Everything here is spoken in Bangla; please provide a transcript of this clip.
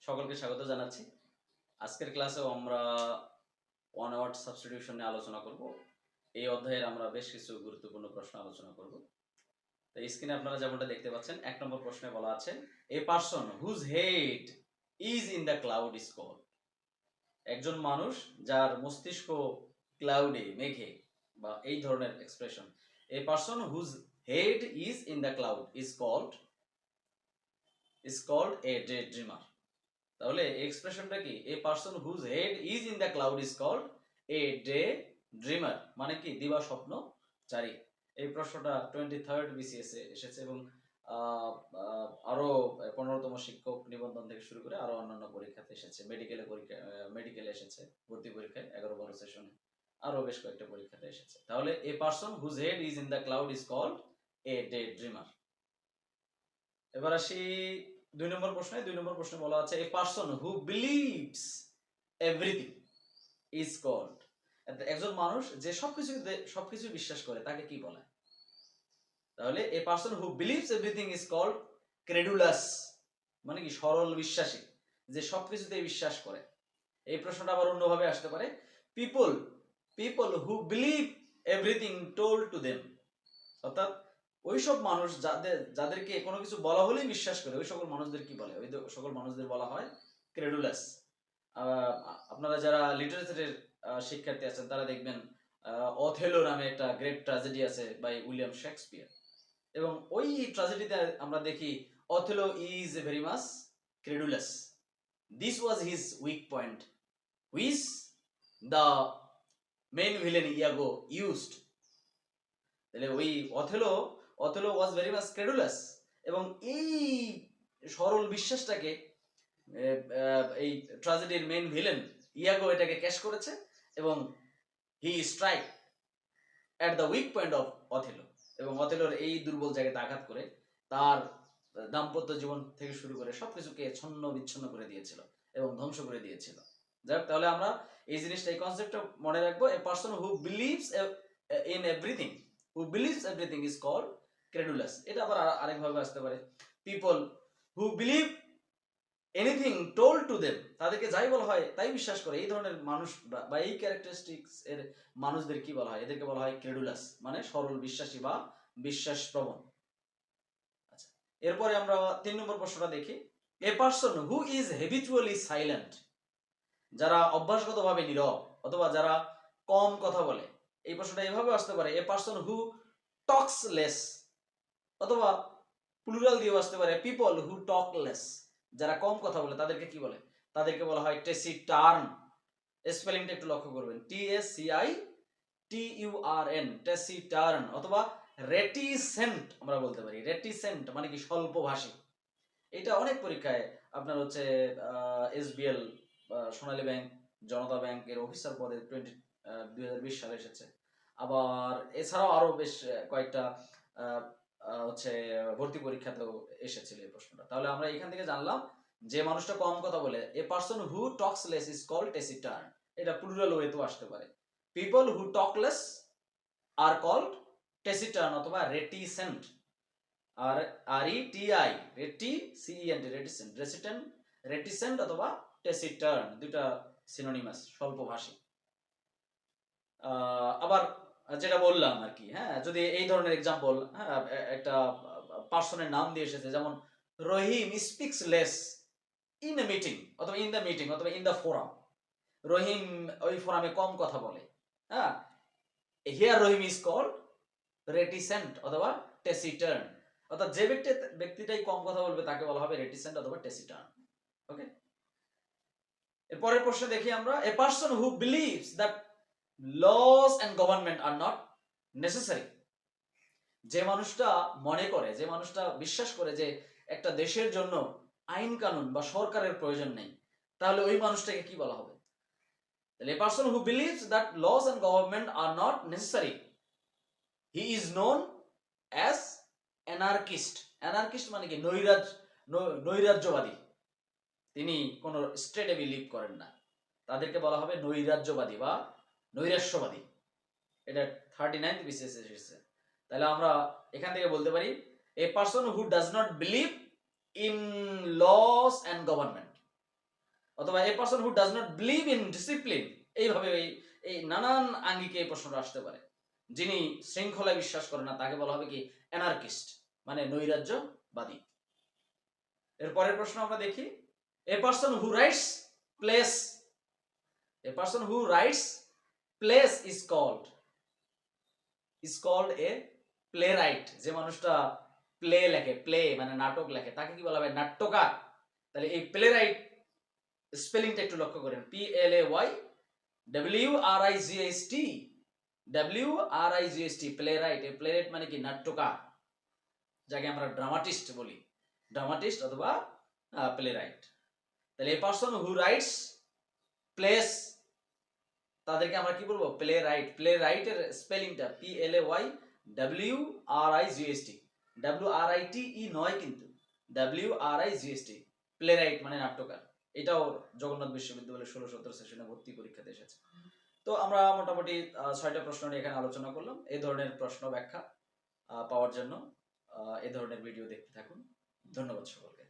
সকলকে স্বাগত জানাচ্ছি। আজকের ক্লাসেও আমরা ওয়ান ওয়ার্ড সাবস্টিটিউশন নিয়ে আলোচনা করব। এই অধ্যায়ের আমরা বেশ কিছু গুরুত্বপূর্ণ প্রশ্ন আলোচনা করব। তো স্ক্রিনে আপনারা যেমনটা দেখতে পাচ্ছেন, 1 নম্বর প্রশ্নে বলা আছে a person whose head is in the cloud is called. একজন মানুষ যার মস্তিষ্ক ক্লাউডে, মেঘে বা এই ধরনের expression. A person whose head is in the cloud is called a daydreamer. তাহলে এক্সপ্রেশনটা কি? A person whose head is in the cloud is called a daydreamer, মানে কি দিবা স্বপ্নচারী। এই প্রশ্নটা 23rd BCS এ এসেছে এবং আরো 15তম শিক্ষক নিবন্ধন থেকে শুরু করে আরো অন্যান্য পরীক্ষাতে এসেছে। মেডিকেলে এসেছে, ভর্তি পরীক্ষায় 11-12 সেশনে, আরো বেশ কয়েকটা পরীক্ষাতে এসেছে। তাহলে a person whose head is in the cloud is called a daydreamer. এবার আসি 2 নম্বর প্রশ্নে বলা আছে a person who believes everything is called. একজন মানুষ যে সবকিছু বিশ্বাস করে তাকে কি বলে? তাহলে a person who believes everything is called credulous, মানে কি সরল বিশ্বাসী, যে সবকিছুতে বিশ্বাস করে। এই প্রশ্নটা আবার অন্যভাবে আসতে পারে, people who believe everything told to them. অর্থাৎ ওইসব মানুষ যাদেরকে কোনো কিছু বলা হলেই বিশ্বাস করে, ওই সকল মানুষদের কি বলে? ওই সকল মানুষদের বলা হয় ক্রেডুলাস। আপনারা যারা লিটারেচারের শিক্ষার্থী আছেন তারা দেখবেন অথেলো নামে একটা গ্রেট ট্র্যাজেডি আছে বাই উইলিয়াম শেক্সপিয়ার, এবং ওই ট্র্যাজেডিতে আমরা দেখি Othello is very much credulous. This was his weak point which the main villain Iago used. তাহলে ওই Othello was very much credulous, এবং এই সরল বিশ্বাসটাকে এই ট্র্যাজেডির মেইন ভিলেন ইয়াগো এটাকে ক্যাশ করেছে, এবং he strike at the weak point of Othello, এবং অথেলোর এই দুর্বল জায়গাতে আঘাত করে তার দাম্পত্য জীবন থেকে শুরু করে সবকিছুকে ছন্ন বিচ্ছন্ন করে দিয়েছিল এবং ধ্বংস করে দিয়েছিল। যাক, তাহলে আমরা এই জিনিসটা, এই কনসেপ্টটা মনে রাখবো। এ person who believes in everything, who believes everything is called credulous. এটা আবার আরেকভাবে আসতে পারে, people who believe anything told to them, তাদেরকে যাই বলা হয় তাই বিশ্বাস করে। এই ধরনের মানুষ বা এই ক্যারেক্টারিস্টিক্স এর মানুষদের কি বলা হয়? এদেরকে বলা হয় ক্রেডুলাস, মানে সরল বিশ্বাসী বা বিশ্বাস প্রবণ। আচ্ছা, এরপরে আমরা 3 নম্বর প্রশ্নটা দেখি। A person who is habitually silent, যারা অভ্যাসগতভাবে নীরব অথবা যারা কম কথা বলে। এই প্রশ্নটা এভাবে আসতে পারে, এ পারসন হু টক্স লেস, অথবা প্লুরাল দিয়েও আসতে পারে, পিপল হু টক লেস, যারা কম কথা বলে তাদেরকে কি বলে? তাদেরকে বলা হয় টেসিটার্ন। স্পেলিংটা একটু লক্ষ্য করবেন, TSCITURN, টেসিটার্ন। অথবা রেটিসেন্ট আমরা বলতে পারি। রেটিসেন্ট মানে কি স্বল্পভাষী। এটা অনেক পরীক্ষায় আপনার হচ্ছে SBL, সোনালী ব্যাংক, জনতা ব্যাংকের অফিসার পদে 2020 সালে এসেছে। আবার এছাড়াও আরো বেশ কয়েকটা হচ্ছে ভর্তি পরীক্ষাতেও এসেছিল এই প্রশ্নটা। তাহলে আমরা এখান থেকে জানলাম যে মানুষটা কম কথা বলে, a person who talks less is called taciturn. এটা প্লুরাল ওয়েতেও আসতে পারে, people who talk less are called taciturn অথবা রেটিসেন্ট। আর RETI, রেটিসেন্ট অথবা টেসিটার্ন, দুইটা সিনোনিমাস, স্বল্পভাষী। আবার যেটা বললাম আর কি, হ্যাঁ, যদি এই ধরনের এক্সাম্পল, হ্যাঁ, একটা পার্সনের নাম দিয়ে এসেছে, যেমন Rahim speaks less in a meeting, অথবা ইন দ্য মিটিং, অথবা ইন দ্য ফোরাম। রহিম ওই ফোরামে কম কথা বলে। হ্যাঁ, here Rahim is called reticent অথবা টেসিটার্ন। অর্থাৎ যে ব্যক্তিটাই কম কথা বলবে তাকে বলা হবে রেটিসেন্ট অথবা টেসিটার্ন। ওকে, এরপরের প্রশ্ন দেখি আমরা। এ person who believes that laws and government are not necessary, যে মানুষটা মনে করে, যে মানুষটা বিশ্বাস করে যে একটা দেশের জন্য আইন কানুন বা সরকারের প্রয়োজন নেই, তাহলে ওই মানুষটাকে কি বলা হবে? তাহলে a person who believes that laws and government are not necessary, he is known as anarchist. anarchist মানে কি? নৈরাজ্যবাদী। তিনি কোন স্টেটে বিলিভ করেন না, তাদেরকে বলা হবে নৈরাজ্যবাদী বা নৈরাশ্যবাদী। এটা 39th BCS এসেছে। তাহলে আমরা এখান থেকে বলতে পারি, a person who does not believe in laws and government, অথবা a person who does not believe in discipline, এইভাবে এই নানান আঙ্গিকে এই প্রশ্নটা আসতে পারে। যিনি শৃঙ্খলায় বিশ্বাস করে না তাকে বলা হবে কি অ্যানার্কিস্ট, মানে নৈরাজ্যবাদী। এর পরের প্রশ্ন আমরা দেখি, a person who writes plays, a person who writes plays is called a playwright. যে মানুষটা প্লে লেখে, প্লে মানে নাটক লেখে, তাকে কি বলা হবে নাট্যকার। তাহলে এই প্লে রাইট স্পেলিংটা একটু লক্ষ্য করেন, PLAYWRIGHT, প্লে রাইট। এই প্লে রাইট মানে কি নাট্যকার, যাকে আমরা ড্রামাটিস্ট বলি, ড্রামাটিস্ট অথবা প্লে রাইট। তাহলে এই পারসন হু রাইটস প্লেস, তাদেরকে আমরা কি বলবো প্লে রাইট। প্লে রাইটের স্পেলিংটা PLAYWRIGHT, WRITE নয় কিন্তু, WRIGHT, প্লে রাইট মানে নাট্যকার। এটাও জগন্নাথ বিশ্ববিদ্যালয়ের 16-17 সেশনে ভর্তি পরীক্ষাতে এসেছে। তো আমরা মোটামুটি 6টা প্রশ্ন নিয়ে এখানে আলোচনা করলাম। এই ধরনের প্রশ্ন ব্যাখ্যা পাওয়ার জন্য এই ধরনের ভিডিও দেখতে থাকুন। ধন্যবাদ সকলকে।